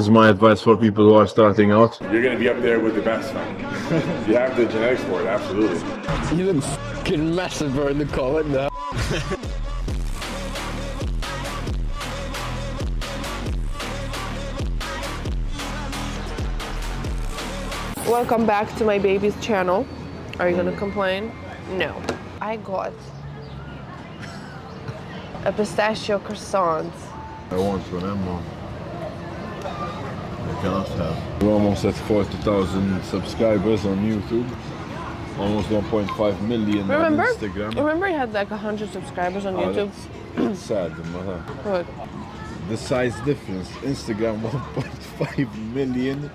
is my advice for people who are starting out. You're gonna be up there with the best, man. You have the genetics for it, absolutely. You look fucking massive, bro, in the car. What the hell? Welcome back to my baby's channel. Are you gonna complain? No. I got a pistachio croissant. I want one, Emma. I cannot have. We're almost at 40,000 subscribers on YouTube. Almost 1.5 million on Instagram. Remember you had like 100 subscribers on YouTube? It's sad, man. What? The size difference. Instagram 1.5 million.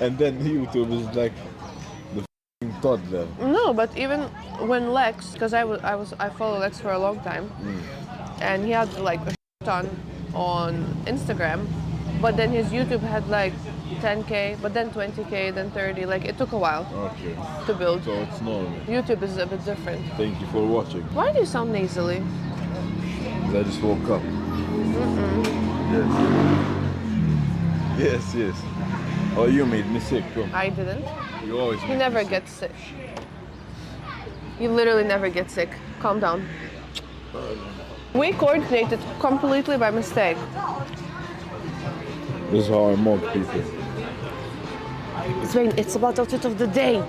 And then YouTube is like the f***ing toddler. No, but even when Lex, because I followed Lex for a long time, and he had like a ton on Instagram, but then his YouTube had like 10k, but then 20k, then 30. Like it took a while to build. So it's normal. YouTube is a bit different. Thank you for watching. Why do you sound nasally? I just woke up. Yes. Oh, you made me sick, bro. I didn't. You always. You never get sick. You literally never get sick. Calm down. We coordinated completely by mistake. This is how I mock people. Svein, it's about outfit of the day.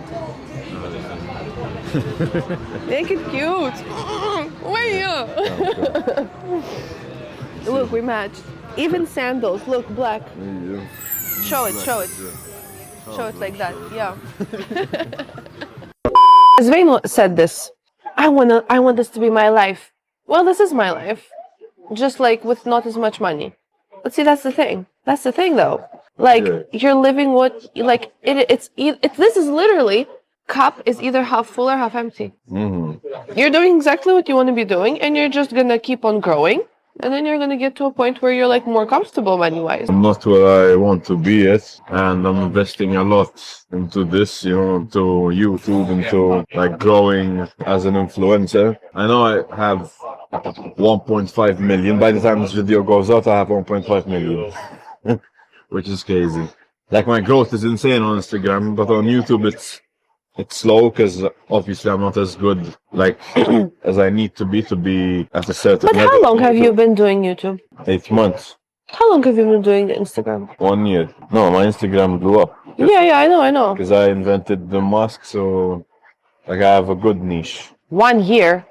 Make it cute. Wait. Look, we matched. Even sandals. Look, black. Yeah. Show it. Show it like that. Yeah. Svein said this. I want this to be my life. Well, this is my life. Just like with not as much money. But see, that's the thing. That's the thing, though. Like you're living what like this is literally cup is either half full or half empty. You're doing exactly what you want to be doing, and you're just gonna keep on growing. And then you're gonna get to a point where you're like more comfortable money-wise. I'm not where I want to be yet, and I'm investing a lot into this, into YouTube, into like growing as an influencer. I know I have 1.5 million. By the time this video goes out, I have 1.5 million, which is crazy. Like my growth is insane on Instagram, but on YouTube it's slow because obviously I'm not as good like as I need to be at a certain level. But how long have you been doing YouTube? 8 months. How long have you been doing Instagram? 1 year. No, my Instagram blew up. Yeah, I know. Because I invented the mask, so like I have a good niche. 1 year?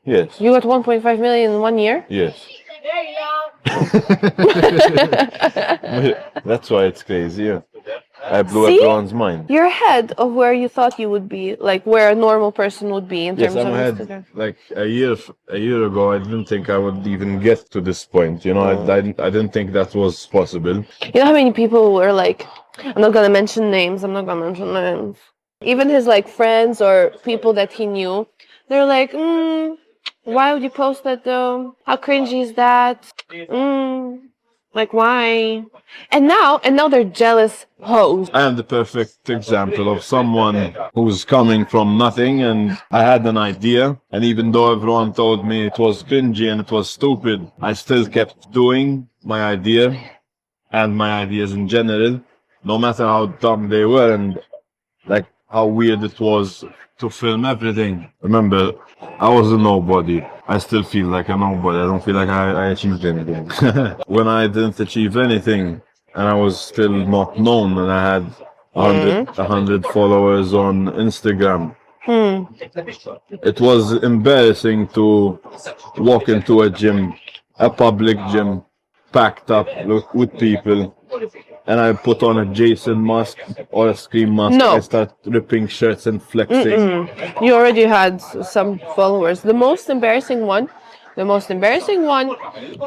Yes. You got 1.5 million in 1 year? Yes. That's why it's crazy. Yeah. I blew everyone's mind. You're ahead of where you thought you would be, like where a normal person would be in terms of Instagram. Like a year ago, I didn't think I would even get to this point. I didn't think that was possible. You know how many people were like, I'm not gonna mention names. Even his like friends or people that he knew, they're like, why would you post that though? How cringy is that? Like why? And now they're jealous hoes. I am the perfect example of someone who's coming from nothing, and I had an idea, and even though everyone told me it was cringy and it was stupid, I still kept doing my idea and my ideas in general, no matter how dumb they were and like how weird it was to film everything. Remember, I was a nobody. I still feel like a nobody. I don't feel like I achieved anything. When I didn't achieve anything and I was still not known and I had 100 followers on Instagram, it was embarrassing to walk into a gym, a public gym, packed up with people, and I put on a Jason mask or a Scream mask. No. I start ripping shirts and flexing. You already had some followers. The most embarrassing one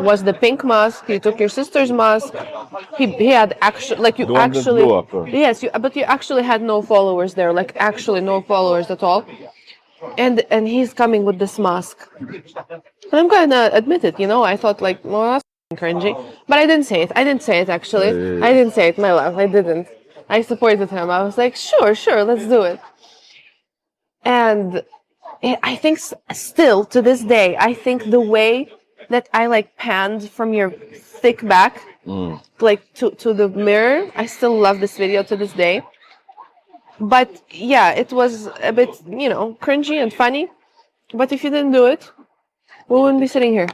was the pink mask. He took your sister's mask. He had actually, like, you The one that actually, blew up, yes, but you actually had no followers there, like actually no followers at all. And he's coming with this mask. And I'm gonna admit it, I thought like, well, that's cringy, but I didn't say it. Actually. I didn't say it, my love. I didn't. I supported him. I was like, sure, let's do it. And I think still to this day, I think the way that I like panned from your thick back, like to the mirror. I still love this video to this day. But yeah, it was a bit, cringy and funny. But if you didn't do it, we wouldn't be sitting here.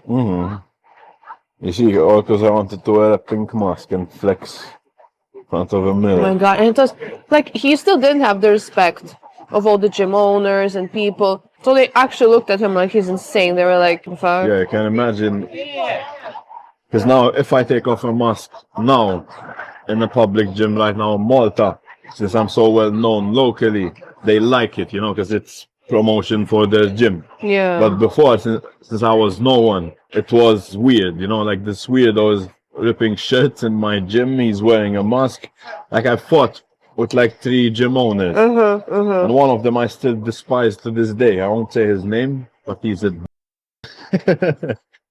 You see, all because I wanted to wear a pink mask and flex in front of a mirror. Oh my God. And it was like, he still didn't have the respect of all the gym owners and people. So they actually looked at him like he's insane. They were like, fuck. Yeah, I can imagine. Because now, if I take off a mask now in a public gym right now in Malta, since I'm so well known locally, they like it, because it's promotion for their gym. Yeah. But before, since I was no one, it was weird, like this weirdo is ripping shirts in my gym, he's wearing a mask. Like I fought with like 3 gym owners. And one of them I still despise to this day. I won't say his name, but he's a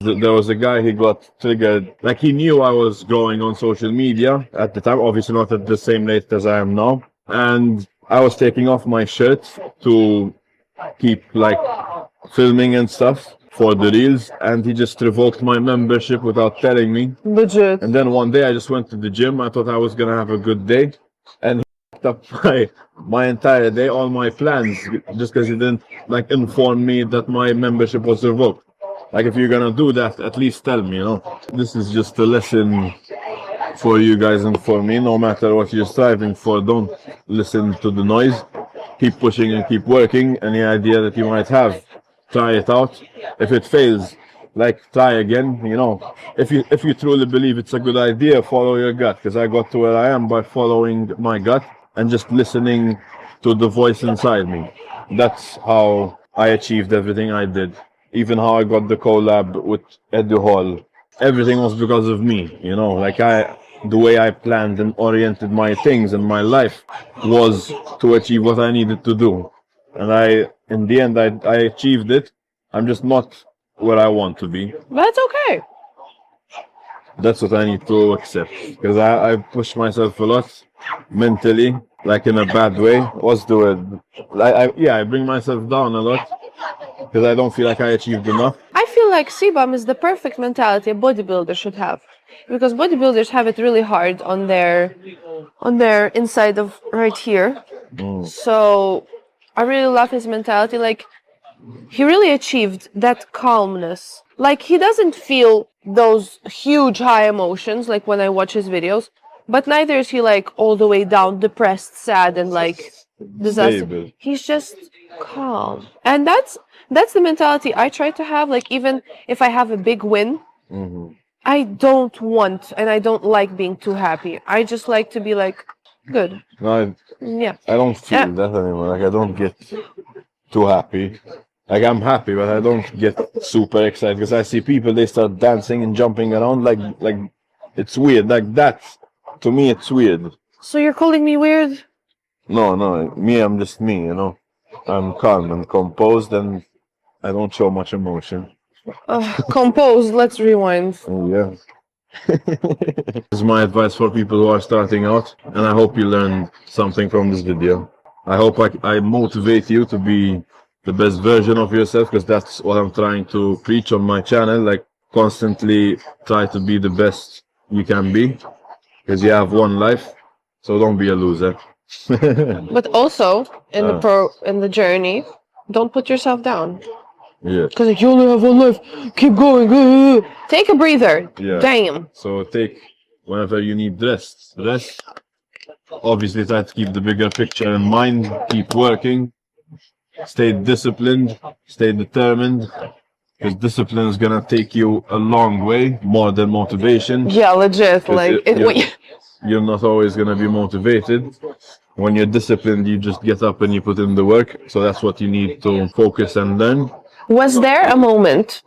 There was a guy, he got triggered. Like he knew I was growing on social media at the time, obviously not at the same rate as I am now. And I was taking off my shirt to keep like filming and stuff for the reels, and he just revoked my membership without telling me. Legit. And then one day I just went to the gym. I thought I was gonna have a good day, and he fucked up my entire day, all my plans, just because he didn't like inform me that my membership was revoked. Like if you're gonna do that, at least tell me, This is just a lesson for you guys and for me. No matter what you're striving for, don't listen to the noise. Keep pushing and keep working. Any idea that you might have, try it out. If it fails, like try again. If you truly believe it's a good idea, follow your gut. Because I got to where I am by following my gut and just listening to the voice inside me. That's how I achieved everything I did. Even how I got the collab with Edu Hall. Everything was because of me. The way I planned and oriented my things and my life was to achieve what I needed to do. And in the end, I achieved it. I'm just not where I want to be. That's okay. That's what I need to accept. Because I push myself a lot mentally, like in a bad way. What's the word? I bring myself down a lot because I don't feel like I achieved enough. I feel like CBAM is the perfect mentality a bodybuilder should have. Because bodybuilders have it really hard on their inside of right here. So I really love his mentality. Like he really achieved that calmness. Like he doesn't feel those huge high emotions like when I watch his videos, but neither is he like all the way down depressed, sad, and like disaster. Stable. He's just calm. And that's the mentality I try to have. Like even if I have a big win, I don't want and I don't like being too happy. I just like to be like, good. No, Yeah. I don't feel that anymore. Like I don't get too happy. Like I'm happy, but I don't get super excited because I see people, they start dancing and jumping around like it's weird. Like that, to me, it's weird. So you're calling me weird? No, me, I'm just me, I'm calm and composed and I don't show much emotion. Composed, let's rewind. Yeah. This is my advice for people who are starting out, and I hope you learned something from this video. I hope I motivate you to be the best version of yourself, because that's what I'm trying to preach on my channel. Like constantly try to be the best you can be, because you have one life, so don't be a loser. But also in the journey, don't put yourself down. Yeah. Because like, you only have one life. Keep going. Take a breather. Yeah. Damn. So take whenever you need rest. Obviously try to keep the bigger picture in mind. Keep working. Stay disciplined. Stay determined. Because discipline is gonna take you a long way, more than motivation. Yeah, legit. Like you're not always gonna be motivated. When you're disciplined, you just get up and you put in the work. So that's what you need to focus and learn. Was there a moment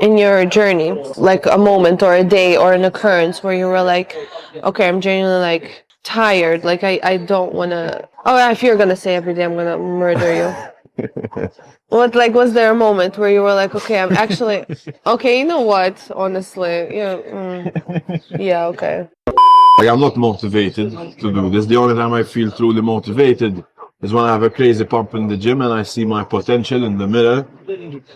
in your journey, like a moment or a day or an occurrence where you were like, okay, I'm genuinely like tired, like I don't want to, if you're going to say every day I'm going to murder you. Was there a moment where you were like, okay, I'm actually, okay, you know what, honestly, yeah, okay. Like I'm not motivated to do this. The only time I feel truly motivated is when I have a crazy pump in the gym and I see my potential in the mirror,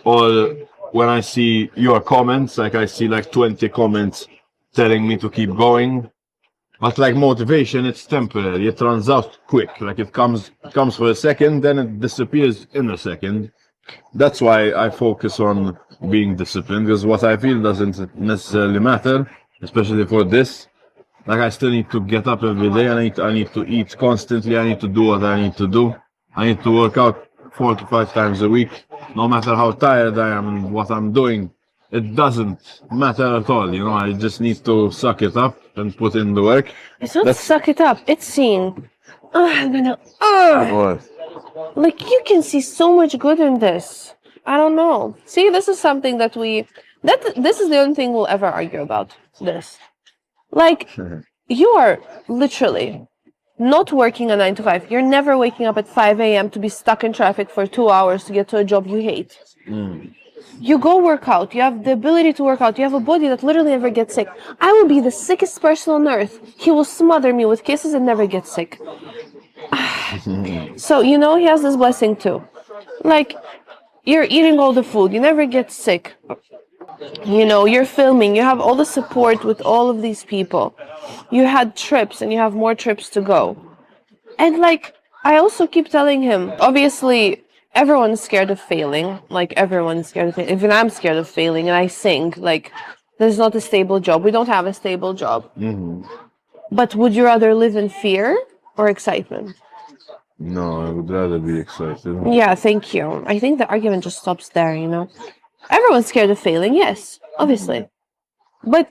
or when I see your comments, like I see like 20 comments telling me to keep going. But like motivation, it's temporary. It runs out quick. Like it comes for a second, then it disappears in a second. That's why I focus on being disciplined, because what I feel doesn't necessarily matter, especially for this. Like I still need to get up every day. I need to eat constantly. I need to do what I need to do. I need to work out 4 to 5 times a week. No matter how tired I am and what I'm doing, it doesn't matter at all. You know, I just need to suck it up and put in the work. It's not suck it up. It's seeing. I'm gonna. What? Like you can see so much good in this. I don't know. See, this is something that this is the only thing we'll ever argue about. This, like, you are literally not working a 9 to 5. You're never waking up at 5 a.m. to be stuck in traffic for 2 hours to get to a job you hate. You go work out. You have the ability to work out. You have a body that literally never gets sick. I will be the sickest person on earth. He will smother me with kisses and never get sick. So, you know, he has this blessing too. Like, you're eating all the food. You never get sick. You know, you're filming. You have all the support with all of these people. You had trips and you have more trips to go. And like, I also keep telling him, obviously, everyone's scared of failing. Like, everyone's scared of failing. Even I'm scared of failing and I sing. Like, there's not a stable job. We don't have a stable job. But would you rather live in fear or excitement? No, I would rather be excited. Yeah, thank you. I think the argument just stops there, you know? Everyone's scared of failing, yes, obviously. But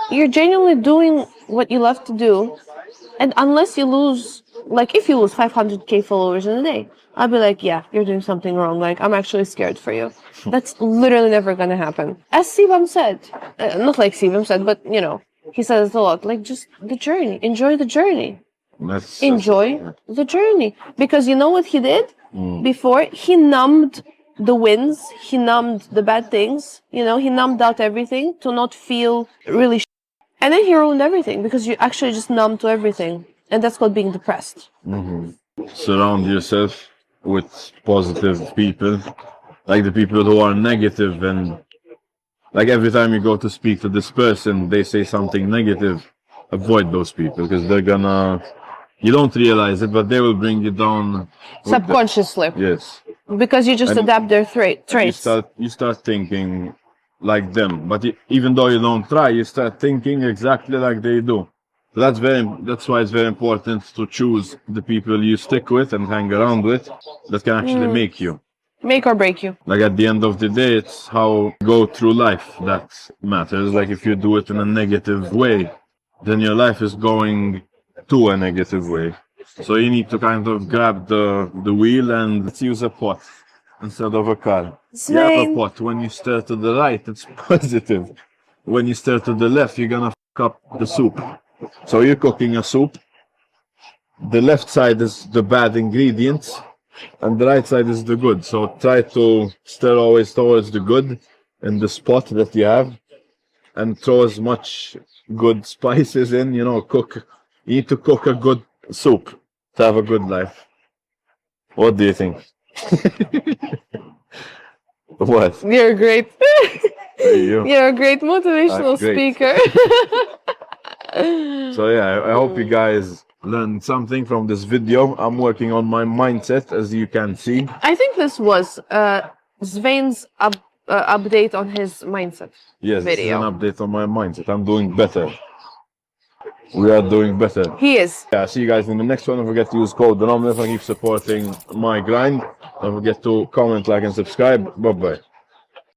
you're genuinely doing what you love to do. And unless you lose, like if you lose 500k followers in a day, I'll be like, yeah, you're doing something wrong. Like, I'm actually scared for you. That's literally never gonna happen. As Sibam said, not like Sibam said, but you know, he says it a lot, like just the journey, enjoy the journey. Enjoy the journey. Because you know what he did before? He numbed the wins, he numbed the bad things, you know, he numbed out everything to not feel really and then he ruined everything because you actually just numb to everything. And that's called being depressed. Surround yourself with positive people, like the people who are negative, and like every time you go to speak to this person, they say something negative, avoid those people because they're gonna, you don't realize it, but they will bring you down subconsciously. Yes. Because you just adapt their traits. You start thinking like them, but even though you don't try, you start thinking exactly like they do. So that's why it's very important to choose the people you stick with and hang around with that can actually Make or break you. Like at the end of the day, it's how you go through life that matters. Like if you do it in a negative way, then your life is going to a negative way. So you need to kind of grab the wheel and let's use a pot instead of a car. You have a pot. When you steer to the right, it's positive. When you steer to the left, you're gonna fuck up the soup. So you're cooking a soup. The left side is the bad ingredients, and the right side is the good. So try to steer always towards the good in the spot that you have, and throw as much good spices in. You know, cook. You need to cook a good soup to have a good life. What do you think? What? You're great. You? You're a great motivational speaker. So yeah, I hope you guys learned something from this video. I'm working on my mindset, as you can see. I think this was Svein's update on his mindset. Yes, video. this is an update on my mindset. I'm doing better. We are doing better. He is. Yeah, see you guys in the next one. Don't forget to use code Anomaly if I keep supporting my grind. Don't forget to comment, like, and subscribe. Bye-bye.